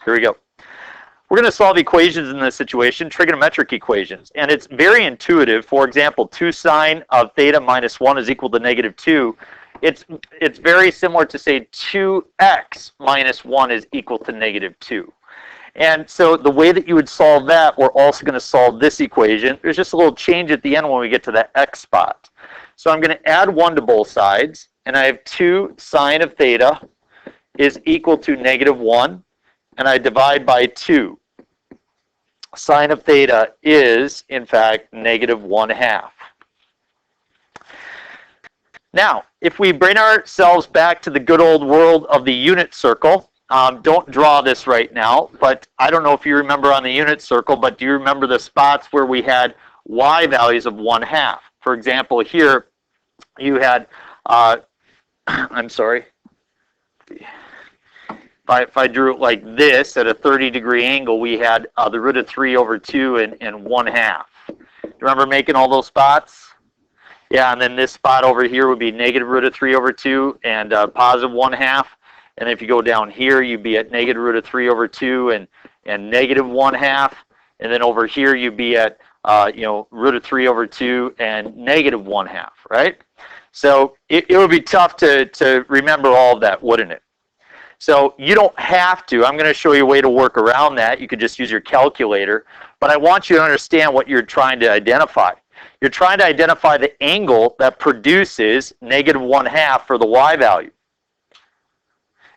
Here we go. We're going to solve equations in this situation, trigonometric equations. And it's very intuitive. For example, 2 sine of theta minus 1 is equal to negative 2. It's very similar to say 2x minus 1 is equal to negative 2. And so the way that you would solve that, we're also going to solve this equation. There's just a little change at the end when we get to that x spot. So I'm going to add 1 to both sides. And I have 2 sine of theta is equal to negative 1. And I divide by 2. Sine of theta is, in fact, negative 1/2. Now, if we bring ourselves back to the good old world of the unit circle, don't draw this right now, but I don't know if you remember on the unit circle, but do you remember the spots where we had y values of 1/2? For example, here you had, I'm sorry, if I drew it like this at a 30-degree angle, we had the root of 3 over 2 and 1/2. Remember making all those spots? Yeah, and then this spot over here would be negative root of 3 over 2 and positive 1/2. And if you go down here, you'd be at negative root of 3 over 2 and negative 1/2. And then over here, you'd be at root of 3 over 2 and negative 1/2, right? So it would be tough to remember all of that, wouldn't it? So you don't have to. I'm going to show you a way to work around that. You could just use your calculator. But I want you to understand what you're trying to identify. You're trying to identify the angle that produces negative 1/2 for the y value.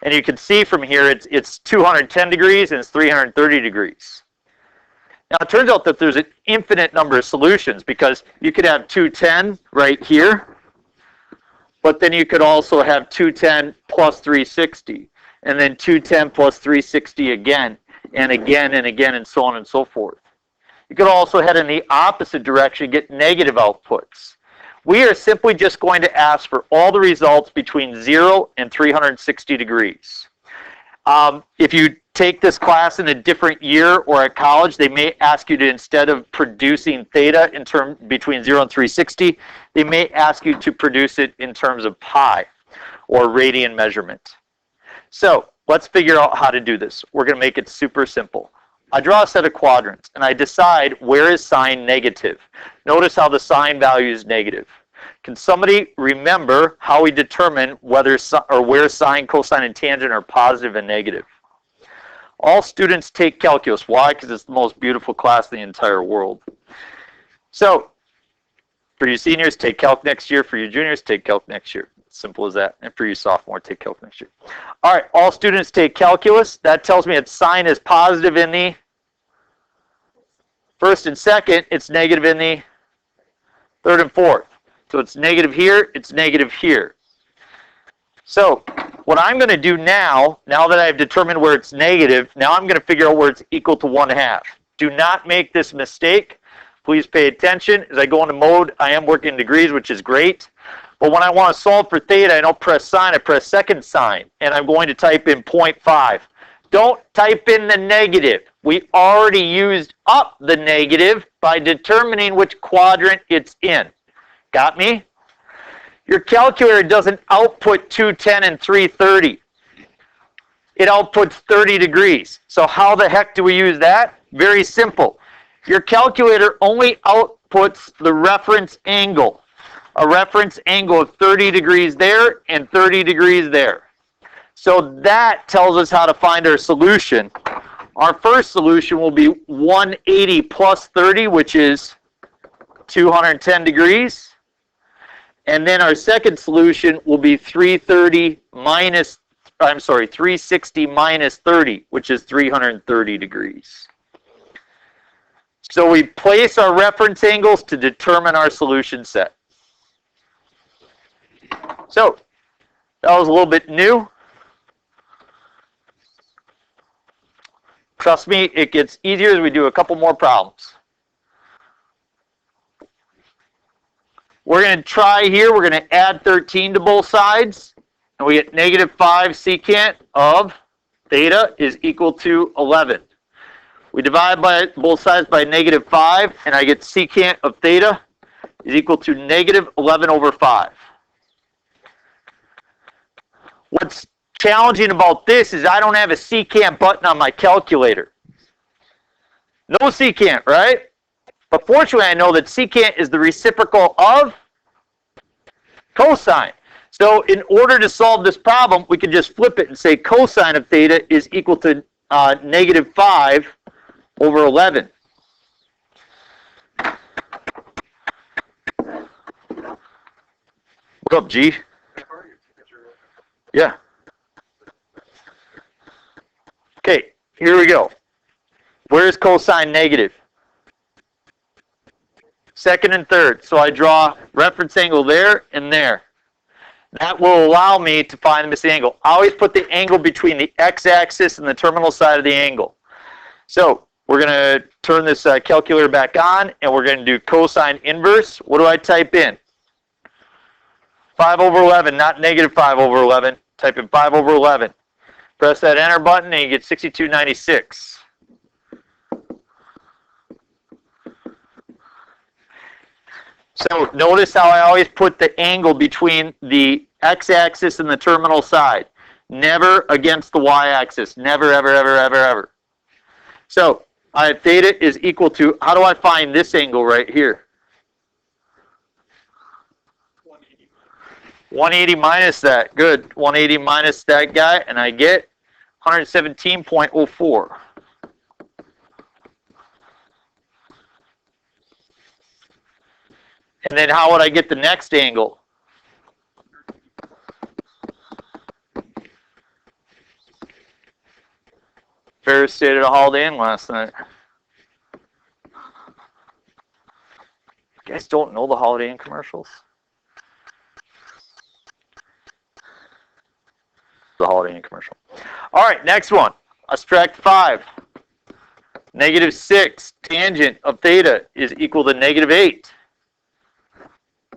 And you can see from here it's 210 degrees and it's 330 degrees. Now it turns out that there's an infinite number of solutions because you could have 210 right here, but then you could also have 210 plus 360. And then 210 plus 360 again, and again, and again, and so on and so forth. You could also head in the opposite direction, get negative outputs. We are simply just going to ask for all the results between 0 and 360 degrees. If you take this class in a different year or at college, they may ask you to, instead of producing theta in between 0 and 360, they may ask you to produce it in terms of pi or radian measurement. So let's figure out how to do this. We're going to make it super simple. I draw a set of quadrants, and I decide where is sine negative. Notice how the sine value is negative. Can somebody remember how we determine where sine, cosine, and tangent are positive and negative? All students take calculus. Why? Because it's the most beautiful class in the entire world. So for you seniors, take calc next year. For you juniors, take calc next year. Simple as that. And for you sophomore, take calc next year. All right, all students take calculus. That tells me that sine is positive in the first and second. It's negative in the third and fourth. So it's negative here. It's negative here. So what I'm going to do now that I've determined where it's negative, now I'm going to figure out where it's equal to 1/2. Do not make this mistake. Please pay attention. As I go into mode, I am working in degrees, which is great. But when I want to solve for theta, I don't press sine, I press second sine. And I'm going to type in 0.5. Don't type in the negative. We already used up the negative by determining which quadrant it's in. Got me? Your calculator doesn't output 210 and 330. It outputs 30 degrees. So how the heck do we use that? Very simple. Your calculator only outputs the reference angle. A reference angle of 30 degrees there and 30 degrees there. So that tells us how to find our solution. Our first solution will be 180 plus 30, which is 210 degrees. And then our second solution will be 360 minus 30, which is 330 degrees. So we place our reference angles to determine our solution set. So that was a little bit new. Trust me, it gets easier as we do a couple more problems. We're going to try here. We're going to add 13 to both sides. And we get negative 5 secant of theta is equal to 11. We divide by both sides by negative 5. And I get secant of theta is equal to negative 11 over 5. challenging about this is I don't have a secant button on my calculator. No secant, right? But fortunately, I know that secant is the reciprocal of cosine. So in order to solve this problem, we can just flip it and say cosine of theta is equal to negative 5 over 11. What up, G? Yeah. Okay, here we go. Where's cosine negative? Second and third. So I draw reference angle there and there. That will allow me to find this angle. I always put the angle between the x-axis and the terminal side of the angle. So we're going to turn this calculator back on, and we're going to do cosine inverse. What do I type in? 5 over 11, not negative 5 over 11. Type in 5 over 11. Press that enter button, and you get 6296. So notice how I always put the angle between the x-axis and the terminal side. Never against the y-axis. Never, ever, ever, ever, ever. So I have theta is equal to, how do I find this angle right here? 180 minus that. Good. 180 minus that guy, and I get 117.04. And then how would I get the next angle? Ferris stayed at a Holiday Inn last night. You guys don't know the Holiday Inn commercials? The Holiday Inn commercial. All right, next one. I subtract 5. Negative 6 tangent of theta is equal to negative 8.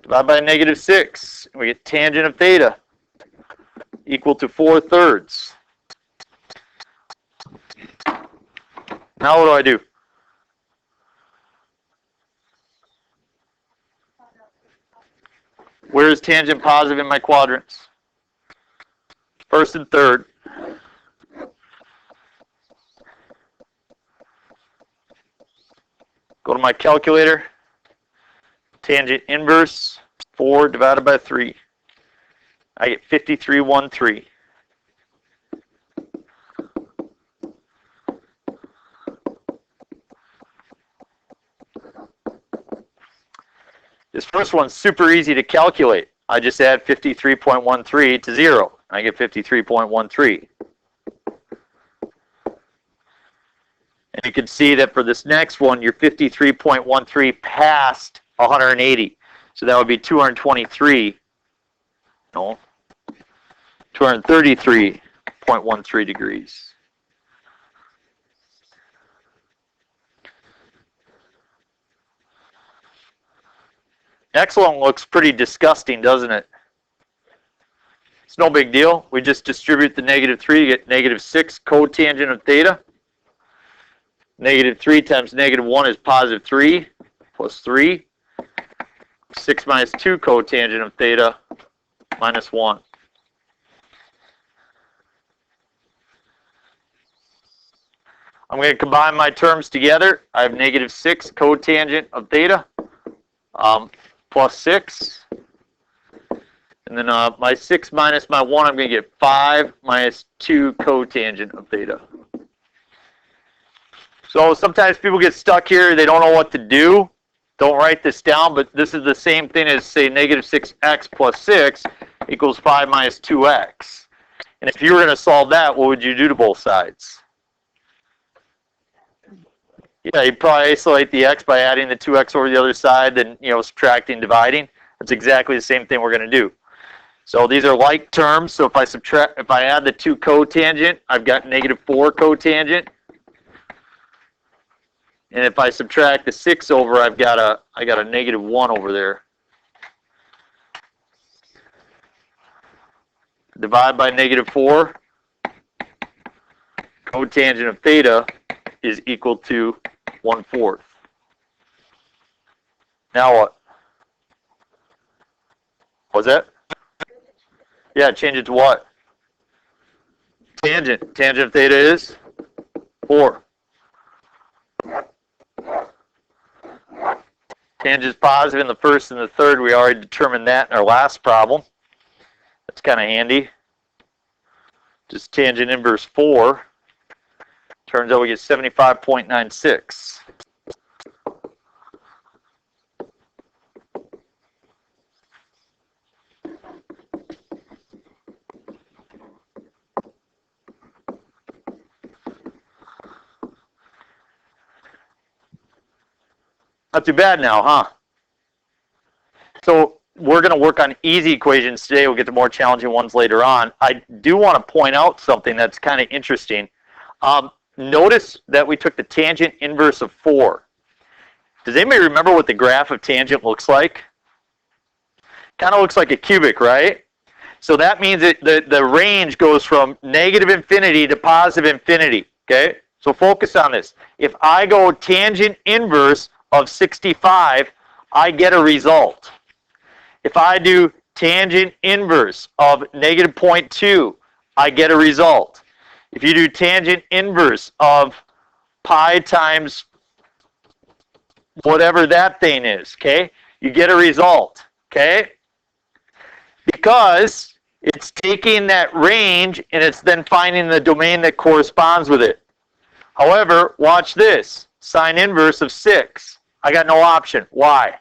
Divide by negative 6. We get tangent of theta equal to 4/3. Now what do I do? Where is tangent positive in my quadrants? First and third. Go to my calculator. Tangent inverse, 4 divided by 3. I get 53.13. This first one's super easy to calculate. I just add 53.13 to 0. I get 53.13. And you can see that for this next one, you're 53.13 past 180. So that would be 223. No. 233.13 degrees. Next one looks pretty disgusting, doesn't it? It's no big deal. We just distribute the negative 3 to get negative 6 cotangent of theta. Negative 3 times negative 1 is positive 3 plus 3. 6 minus 2 cotangent of theta minus 1. I'm going to combine my terms together. I have negative 6 cotangent of theta plus 6. And then my 6 minus my 1, I'm going to get 5 minus 2 cotangent of theta. So sometimes people get stuck here. They don't know what to do. Don't write this down, but this is the same thing as, say, negative 6x plus 6 equals 5 minus 2x. And if you were going to solve that, what would you do to both sides? Yeah, you'd probably isolate the x by adding the 2x over the other side, then subtracting, dividing. That's exactly the same thing we're going to do. So these are like terms. So if I add the 2 cotangent, I've got negative 4 cotangent. And if I subtract the 6 over, I got a negative 1 over there. Divide by negative 4. Cotangent of theta is equal to 1/4. Now what? What's that? Yeah, change it to what? Tangent. Tangent of theta is 4. Tangent is positive in the first and the third. We already determined that in our last problem. That's kind of handy. Just tangent inverse 4. Turns out we get 75.96. Not too bad now, huh? So we're going to work on easy equations today. We'll get to more challenging ones later on. I do want to point out something that's kind of interesting. Notice that we took the tangent inverse of 4. Does anybody remember what the graph of tangent looks like? Kind of looks like a cubic, right? So that means that the range goes from negative infinity to positive infinity, okay? So focus on this. If I go tangent inverse of 65, I get a result. If I do tangent inverse of negative 0.2, I get a result. If you do tangent inverse of pi times whatever that thing is, okay, you get a result, okay? Because it's taking that range and it's then finding the domain that corresponds with it. However, watch this. Sine inverse of 6. I got no option. Why?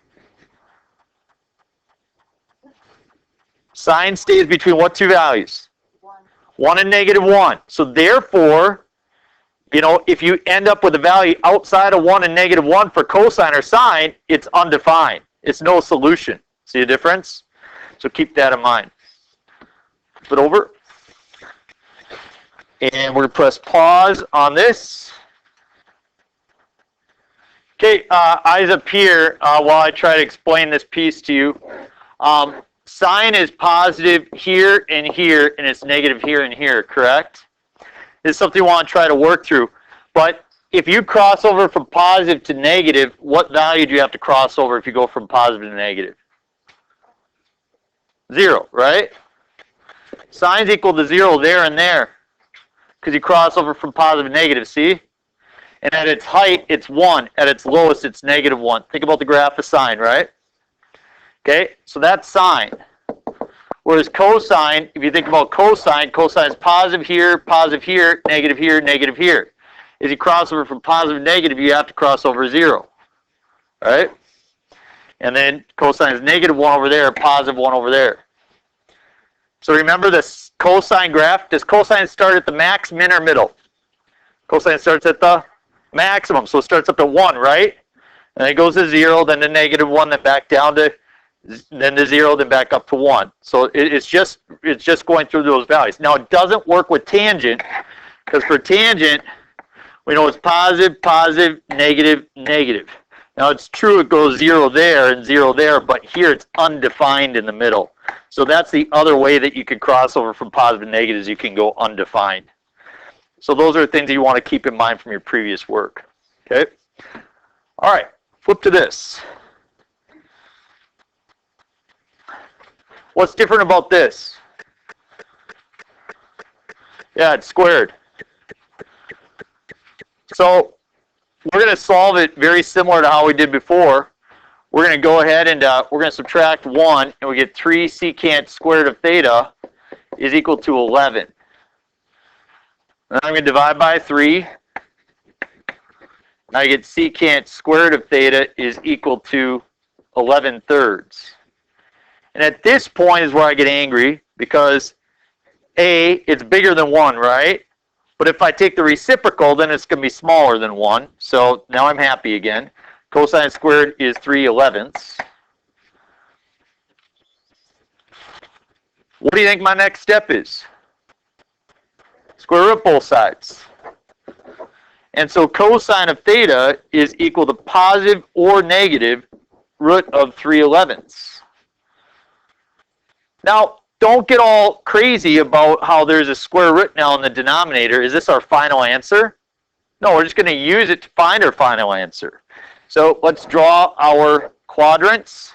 Sine stays between what two values? 1 and negative 1. So therefore, you know, if you end up with a value outside of 1 and negative 1 for cosine or sine, it's undefined. It's no solution. See the difference? So keep that in mind. Flip it over. And we're going to press pause on this. Okay, eyes up here while I try to explain this piece to you. Sine is positive here and here, and it's negative here and here, correct? This is something you want to try to work through. But if you cross over from positive to negative, what value do you have to cross over if you go from positive to negative? 0, right? Sine's equal to 0 there and there, because you cross over from positive to negative, see? And at its height, it's 1. At its lowest, it's negative 1. Think about the graph of sine, right? Okay, so that's sine. Whereas cosine, if you think about cosine, cosine is positive here, negative here, negative here. As you cross over from positive to negative, you have to cross over 0. Right? And then cosine is negative 1 over there, positive 1 over there. So remember this cosine graph. Does cosine start at the max, min, or middle? Cosine starts at the maximum. So it starts up to 1, right? And then it goes to 0, then to negative 1, then back down to then to 0, then back up to 1. So it's just going through those values. Now it doesn't work with tangent, because for tangent, we know it's positive, positive, negative, negative. Now it's true it goes 0 there and 0 there, but here it's undefined in the middle. So that's the other way that you can cross over from positive to negative, is you can go undefined. So those are things that you want to keep in mind from your previous work. Okay? All right, flip to this. What's different about this? Yeah, it's squared. So we're going to solve it very similar to how we did before. We're going to go ahead and we're going to subtract 1, and we get 3 secant squared of theta is equal to 11. Then I'm going to divide by 3. Now I get secant squared of theta is equal to 11 thirds. And at this point is where I get angry, because A, it's bigger than 1, right? But if I take the reciprocal, then it's going to be smaller than 1. So now I'm happy again. Cosine squared is 3/11. What do you think my next step is? Square root both sides. And so cosine of theta is equal to positive or negative root of 3/11. Now, don't get all crazy about how there's a square root now in the denominator. Is this our final answer? No, we're just going to use it to find our final answer. So let's draw our quadrants.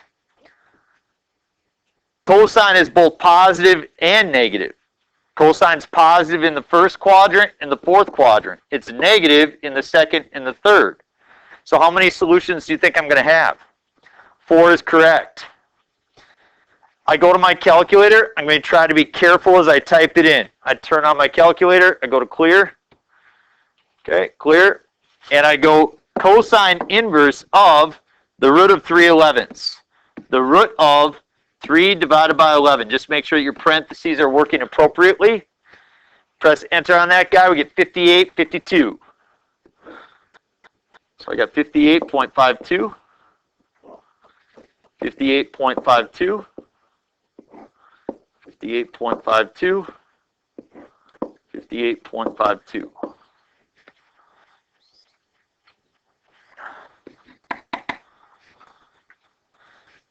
Cosine is both positive and negative. Cosine's positive in the first quadrant and the fourth quadrant. It's negative in the second and the third. So how many solutions do you think I'm going to have? 4 is correct. I go to my calculator. I'm going to try to be careful as I type it in. I turn on my calculator. I go to clear. Okay, clear. And I go cosine inverse of the root of 3/11. The root of 3 divided by 11. Just make sure that your parentheses are working appropriately. Press enter on that guy. We get 5852. So I got 58.52. 58.52. 58.52. 58.52.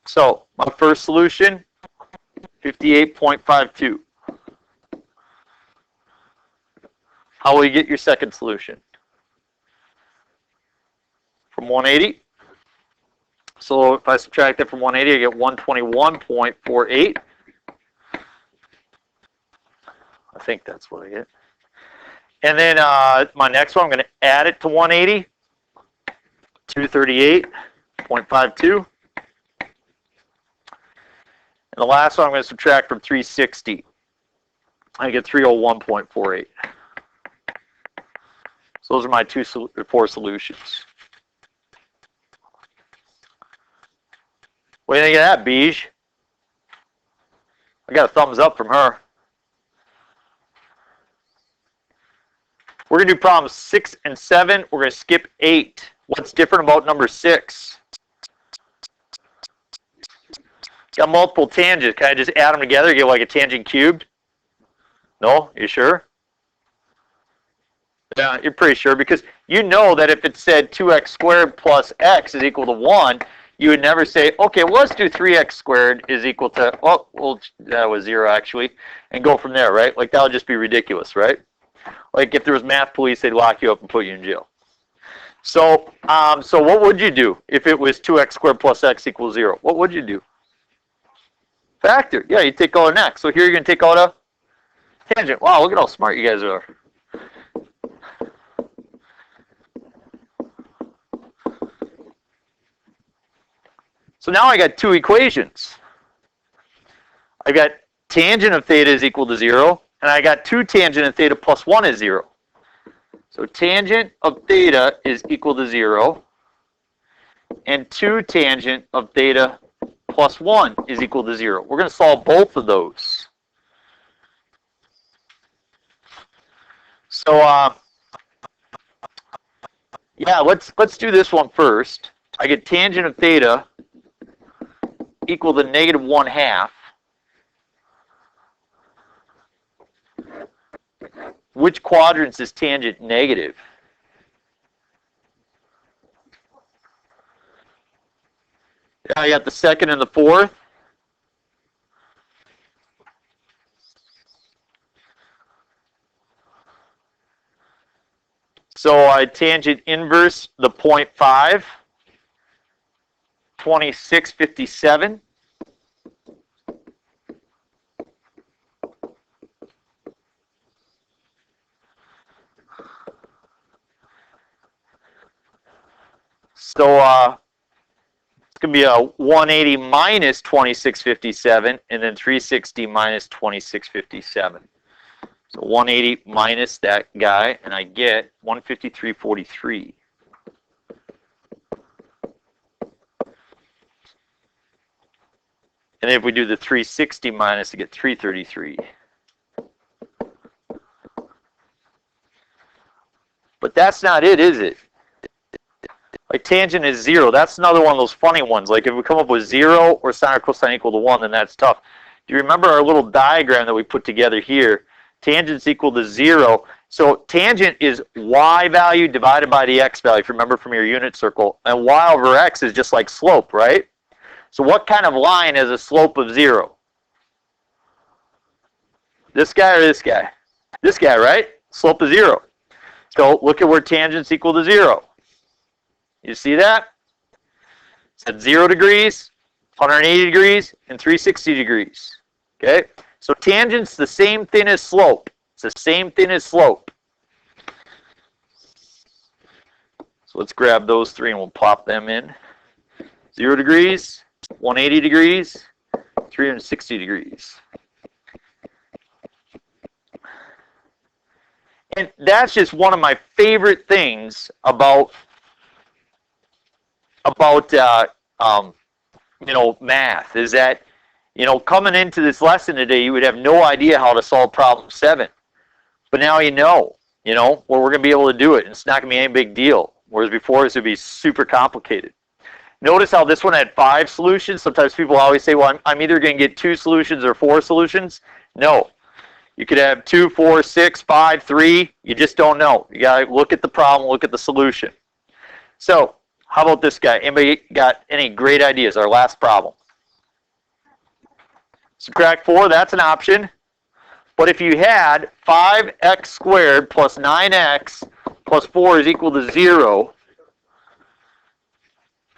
So my first solution, 58.52. How will you get your second solution? From 180. So if I subtract that from 180, I get 121.48. I think that's what I get. And then my next one, I'm going to add it to 180. 238.52. And the last one I'm going to subtract from 360. I get 301.48. So those are my 4 solutions. What do you think of that, Beige? I got a thumbs up from her. We're going to do problems 6 and 7. We're going to skip 8. What's different about number 6? Got multiple tangents. Can I just add them together, get like a tangent cubed? No? You sure? Yeah, you're pretty sure, because you know that if it said 2x squared plus x is equal to 1, you would never say, okay, well, let's do 3x squared is equal to, oh, well, that was 0 actually, and go from there, right? Like, that would just be ridiculous, right? Like, if there was math police, they'd lock you up and put you in jail. So, so what would you do if it was 2x squared plus x equals 0? What would you do? Factor. Yeah, you take out an x. So here you're going to take out a tangent. Wow, look at how smart you guys are. So now I got 2 equations. I got tangent of theta is equal to 0, and I got 2 tangent of theta plus 1 is 0. So tangent of theta is equal to 0, and 2 tangent of theta plus 1 is equal to 0. We're going to solve both of those. So, yeah, let's do this one first. I get tangent of theta equal to negative 1/2. Which quadrants is tangent negative? I got the second and the fourth. So I tangent inverse the 0.5, 2657. So it's going to be a 180 minus 2657, and then 360 minus 2657. So 180 minus that guy, and I get 153.43. And if we do the 360 minus, I get 333. But that's not it, is it? Like tangent is 0. That's another one of those funny ones. Like if we come up with 0 or sine or cosine equal to 1, then that's tough. Do you remember our little diagram that we put together here? Tangent's equal to 0. So tangent is y value divided by the x value, if you remember from your unit circle. And y over x is just like slope, right? So what kind of line has a slope of 0? This guy or this guy? This guy, right? Slope is 0. So look at where tangent's equal to 0. You see that? It's at 0 degrees, 180 degrees, and 360 degrees. Okay? So tangent's the same thing as slope. It's the same thing as slope. So let's grab those three and we'll plop them in. 0 degrees, 180 degrees, 360 degrees. And that's just one of my favorite things about math, is that, coming into this lesson today, you would have no idea how to solve problem 7. But now where we're going to be able to do it. And it's not going to be any big deal. Whereas before, this would be super complicated. Notice how this one had 5 solutions. Sometimes people always say, well, I'm either going to get 2 solutions or 4 solutions. No. You could have 2, 4, 6, 5, 3. You just don't know. You got to look at the problem, look at the solution. So, how about this guy? Anybody got any great ideas? Our last problem. Subtract 4, that's an option. But if you had 5x squared plus 9x plus 4 is equal to 0,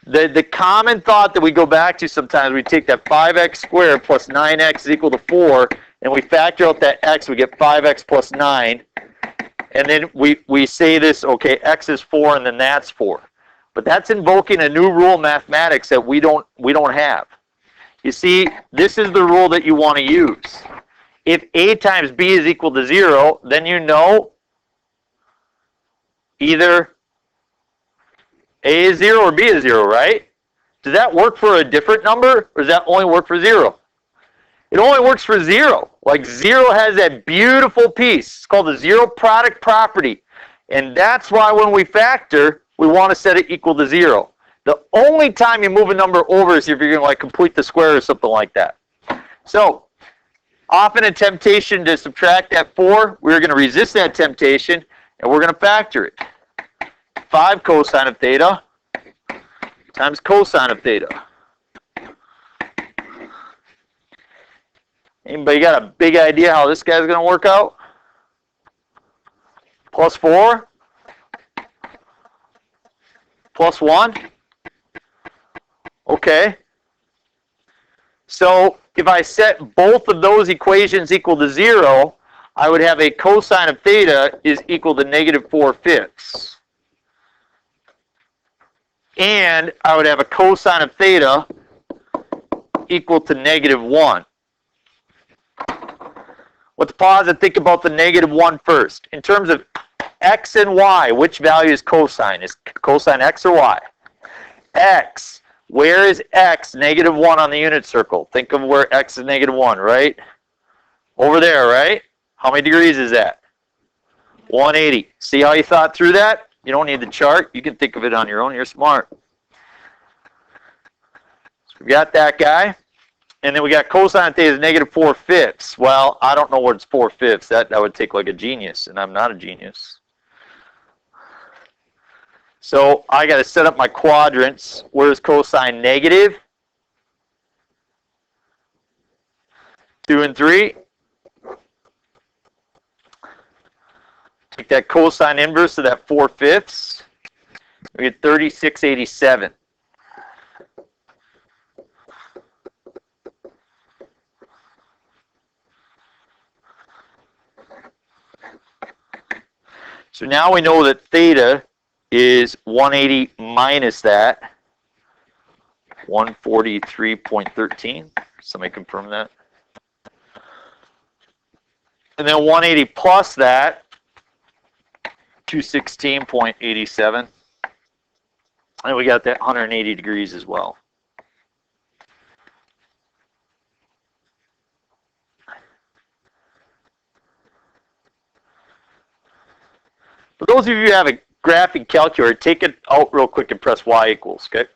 the common thought that we go back to sometimes, we take that 5x squared plus 9x is equal to 4, and we factor out that x, we get 5x plus 9. And then we say this, okay, x is 4 and then that's 4. But that's invoking a new rule of mathematics that we don't have. You see, this is the rule that you want to use. If a times b is equal to 0, then you know either a is 0 or b is 0, right? Does that work for a different number, or does that only work for 0? It only works for 0. Like 0 has that beautiful piece. It's called the zero product property. And that's why when we factor, we want to set it equal to 0. The only time you move a number over is if you're going to complete the square or something like that. So, often a temptation to subtract that 4, we're going to resist that temptation, and we're going to factor it. 5 cosine of theta times cosine of theta. Anybody got a big idea how this guy's going to work out? Plus 4? Plus 1? Okay. So if I set both of those equations equal to 0, I would have a cosine of theta is equal to negative 4/5. And I would have a cosine of theta equal to negative 1. Let's pause and think about the negative 1 first. In terms of x and y, which value is cosine? Is cosine x or y? X. Where is x? Negative 1 on the unit circle. Think of where x is negative 1, right? Over there, right? How many degrees is that? 180. See how you thought through that? You don't need the chart. You can think of it on your own. You're smart. So we got that guy. And then we got cosine theta is negative 4/5. Well, I don't know what it's 4/5. That would take like a genius, and I'm not a genius. So I got to set up my quadrants. Where's cosine negative? 2 and 3. Take that cosine inverse of that 4/5. We get 3687. So now we know that theta is 180 minus that, 143.13. Somebody confirm that. And then 180 plus that, 216.87. And we got that 180 degrees as well. For those of you who have a graphing calculator, take it out real quick and press y equals, okay?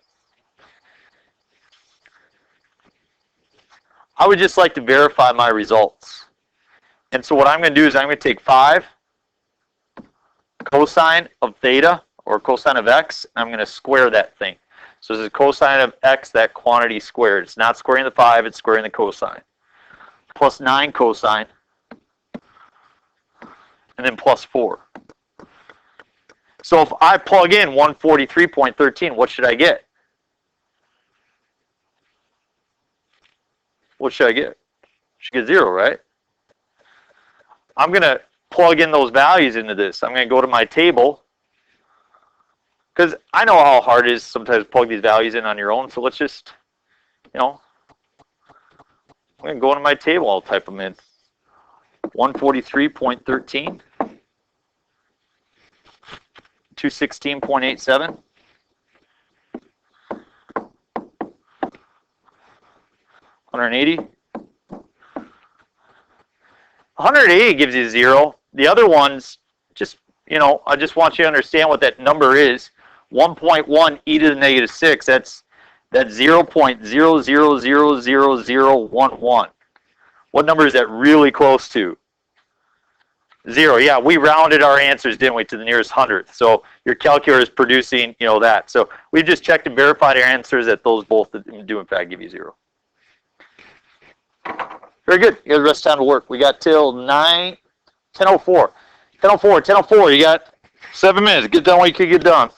I would just like to verify my results. And so what I'm going to do is I'm going to take 5 cosine of theta, or cosine of x, and I'm going to square that thing. So this is cosine of x, that quantity squared. It's not squaring the 5, it's squaring the cosine. Plus 9 cosine, and then plus 4. So if I plug in 143.13, what should I get? What should I get? Should get 0, right? I'm going to plug in those values into this. I'm going to go to my table, because I know how hard it is sometimes to plug these values in on your own. So let's just, I'm going to go into my table. I'll type them in. 143.13, 216.87, 180. 180 gives you 0. The other ones, just, I just want you to understand what that number is. 1.1 e to the negative 6, that's 0.00000011. What number is that really close to? 0. Yeah, we rounded our answers, didn't we, to the nearest hundredth. So your calculator is producing, that. So we've just checked and verified our answers that those both do in fact give you 0. Very good. You got the rest of the time to work. We got till 10:04. 10:04. You got 7 minutes. Get done what you can get done.